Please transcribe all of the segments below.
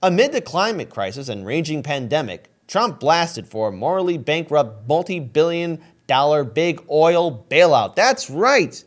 Amid the climate crisis and raging pandemic, Trump blasted for a morally bankrupt multi-billion-dollar big oil bailout. That's right.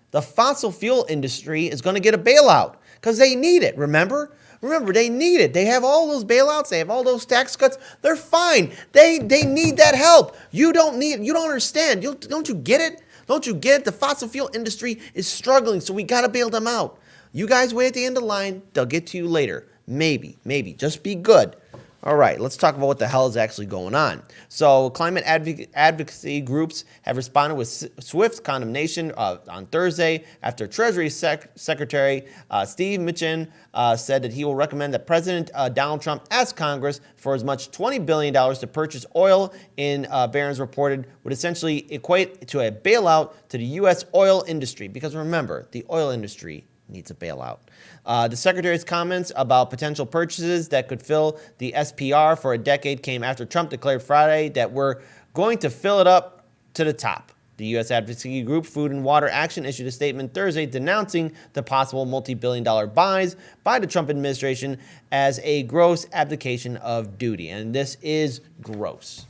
The fossil fuel industry is going to get a bailout because they need it, remember? Remember, they need it. They have all those bailouts. They have all those tax cuts. They're fine. They need that help. You don't understand. Don't you get it? Don't you get it? The fossil fuel industry is struggling, so we got to bail them out. You guys wait at the end of the line. They'll get to you later. Maybe. Just be good. All right, let's talk about what the hell is actually going on. So climate advocacy groups have responded with swift condemnation on Thursday after Treasury Secretary Steve Mnuchin said that he will recommend that President Donald Trump ask Congress for as much $20 billion to purchase oil in Barron's reported would essentially equate to a bailout to the U.S. oil industry. Because remember, the oil industry needs a bailout. The Secretary's comments about potential purchases that could fill the SPR for a decade came after Trump declared Friday that we're going to fill it up to the top. The U.S. advocacy group Food and Water Action issued a statement Thursday denouncing the possible multi-billion-dollar buys by the Trump administration as a gross abdication of duty. And this is gross.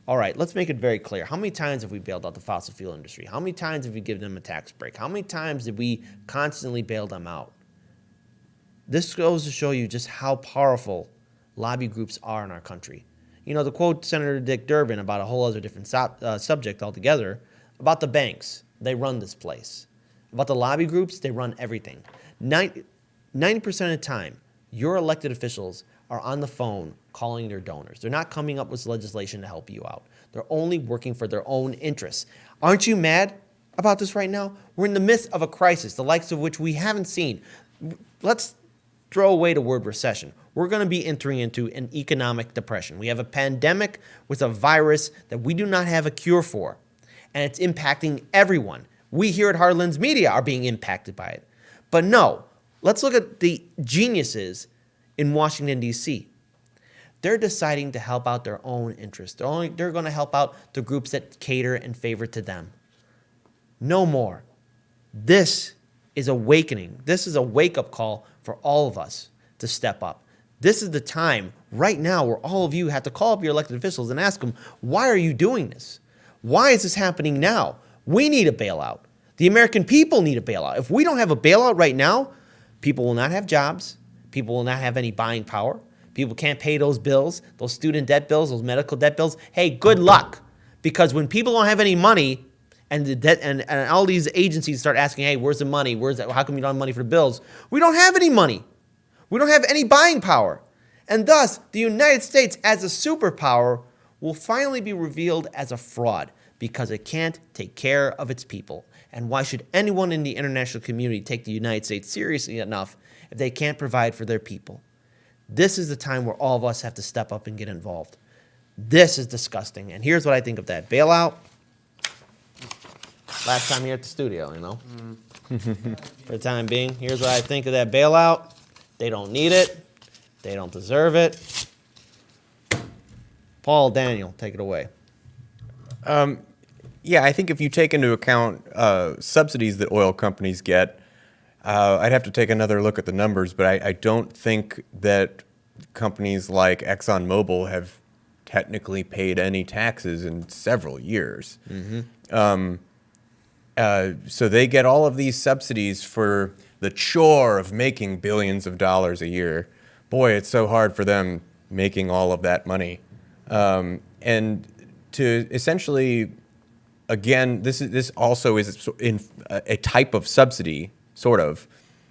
All right, let's make it very clear. How many times have we bailed out the fossil fuel industry? How many times have we given them a tax break? How many times did we constantly bail them out? This goes to show you just how powerful lobby groups are in our country. You know, to quote Senator Dick Durbin about a whole other different subject altogether, about the banks, they run this place. About the lobby groups, they run everything. 90% of the time, your elected officials are on the phone calling their donors. They're not coming up with legislation to help you out. They're only working for their own interests. Aren't you mad about this right now? We're in the midst of a crisis, the likes of which we haven't seen. Let's throw away the word recession. We're going to be entering into an economic depression. We have a pandemic with a virus that we do not have a cure for, and it's impacting everyone. We here at Heartlands Media are being impacted by it. But no, let's look at the geniuses in Washington, D.C. They're deciding to help out their own interests. They're going to help out the groups that cater and favor to them. No more. This is awakening. This is a wake-up call for all of us to step up. This is the time right now where all of you have to call up your elected officials and ask them, why are you doing this? Why is this happening now? We need a bailout. The American people need a bailout. If we don't have a bailout right now, people will not have jobs. People will not have any buying power. People can't pay those bills, those student debt bills, those medical debt bills. Hey, good luck. Because when people don't have any money and the debt and all these agencies start asking, hey, where's the money? How come you don't have money for the bills? We don't have any money. We don't have any buying power. And thus, the United States as a superpower will finally be revealed as a fraud because it can't take care of its people. And why should anyone in the international community take the United States seriously enough if they can't provide for their people? This is the time where all of us have to step up and get involved. This is disgusting. And here's what I think of that bailout. Last time here at the studio, you know. For the time being, here's what I think of that bailout. They don't need it. They don't deserve it. Paul Daniel, take it away. Yeah, I think if you take into account subsidies that oil companies get, I'd have to take another look at the numbers, but I don't think that companies like ExxonMobil have technically paid any taxes in several years. Mm-hmm. So they get all of these subsidies for the chore of making billions of dollars a year. Boy, it's so hard for them making all of that money. And to essentially, again, this also is in a type of subsidy, sort of.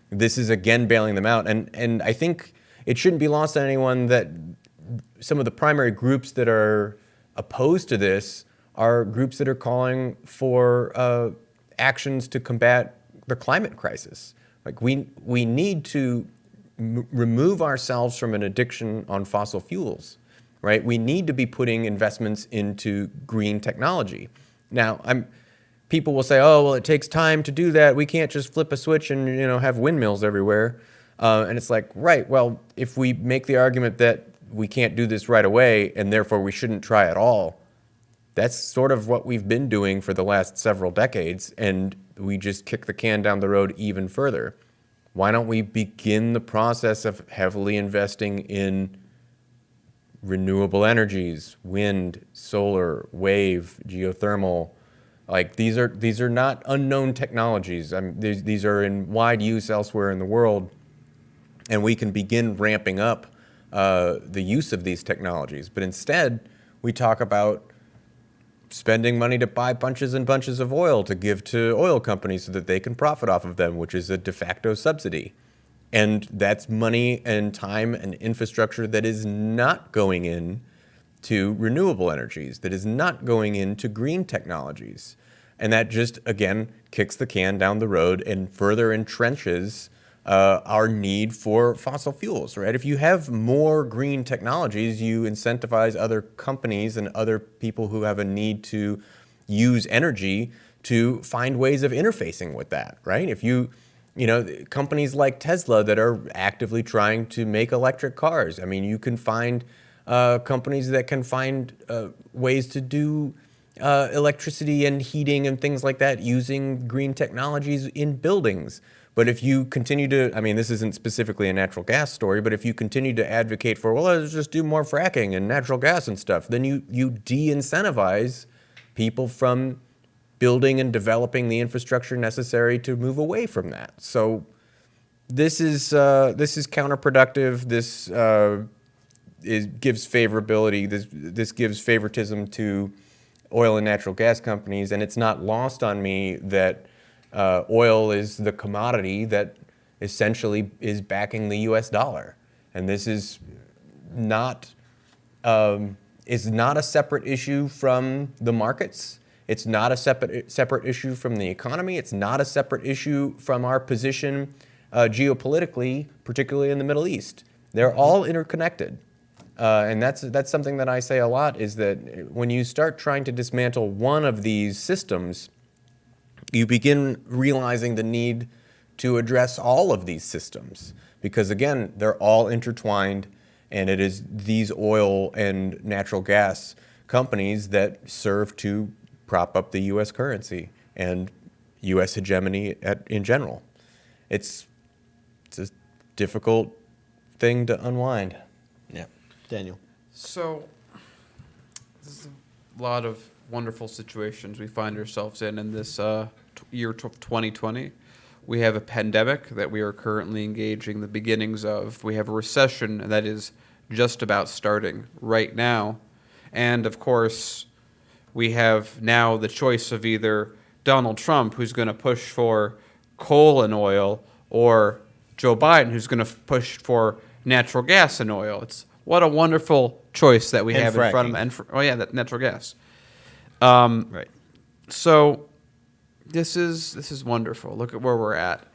This is again bailing them out. And I think it shouldn't be lost on anyone that some of the primary groups that are opposed to this are groups that are calling for actions to combat the climate crisis. Like we need to remove ourselves from an addiction on fossil fuels, right? We need to be putting investments into green technology. Now, people will say, oh, well, it takes time to do that. We can't just flip a switch and, have windmills everywhere. And it's like, right, well, if we make the argument that we can't do this right away and therefore we shouldn't try at all, that's sort of what we've been doing for the last several decades, and we just kick the can down the road even further. Why don't we begin the process of heavily investing in renewable energies, wind, solar, wave, geothermal? Like these are not unknown technologies. These are in wide use elsewhere in the world, and we can begin ramping up the use of these technologies. But instead, we talk about spending money to buy bunches and bunches of oil to give to oil companies so that they can profit off of them, which is a de facto subsidy. And that's money and time and infrastructure that is not going in to renewable energies, that is not going into green technologies. And that just, again, kicks the can down the road and further entrenches our need for fossil fuels, right? If you have more green technologies, you incentivize other companies and other people who have a need to use energy to find ways of interfacing with that, right? If you know, companies like Tesla that are actively trying to make electric cars. I mean, you can find companies that can find ways to do electricity and heating and things like that using green technologies in buildings. But if you continue to, I mean, this isn't specifically a natural gas story, but if you continue to advocate for, well, let's just do more fracking and natural gas and stuff, then you de-incentivize people from building and developing the infrastructure necessary to move away from that. So this is counterproductive. This gives favorability. This gives favoritism to oil and natural gas companies, and it's not lost on me that oil is the commodity that essentially is backing the U.S. dollar, and this is not a separate issue from the markets. It's not a separate issue from the economy. It's not a separate issue from our position geopolitically, particularly in the Middle East. They're all interconnected. And that's something that I say a lot, is that when you start trying to dismantle one of these systems, you begin realizing the need to address all of these systems. Because again, they're all intertwined, and it is these oil and natural gas companies that serve to prop up the U.S. currency and U.S. hegemony in general. It's a difficult thing to unwind. Yeah. Daniel. So, there's a lot of wonderful situations we find ourselves in this year 2020. We have a pandemic that we are currently engaging the beginnings of. We have a recession that is just about starting right now. And, of course, we have now the choice of either Donald Trump, who's going to push for coal and oil, or Joe Biden, who's going to push for natural gas and oil. It's what a wonderful choice that we have in front of them. And that natural gas. Right. So this is wonderful. Look at where we're at.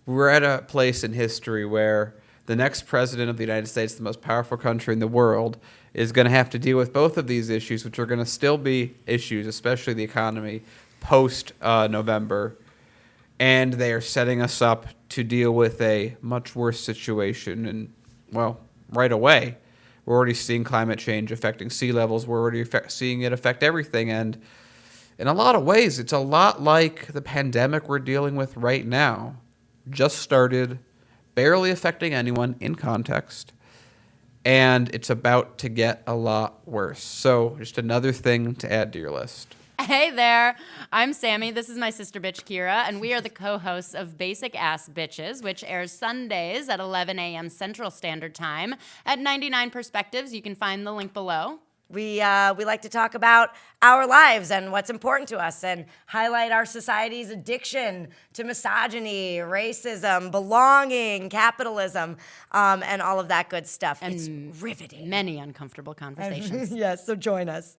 We're at a place in history where the next president of the United States, the most powerful country in the world, is going to have to deal with both of these issues, which are going to still be issues, especially the economy, post-November. And they are setting us up to deal with a much worse situation. And, well, right away, we're already seeing climate change affecting sea levels. We're already seeing it affect everything. And in a lot of ways, it's a lot like the pandemic we're dealing with right now. Just started, barely affecting anyone in context, and it's about to get a lot worse. So just another thing to add to your list. Hey there, I'm Sammy. This is my sister bitch Kira, and we are the co-hosts of Basic Ass Bitches, which airs Sundays at 11 a.m. Central Standard Time at 99 Perspectives. You can find the link below. We like to talk about our lives and what's important to us and highlight our society's addiction to misogyny, racism, belonging, capitalism, and all of that good stuff. And it's riveting. Many uncomfortable conversations. Yes, so join us.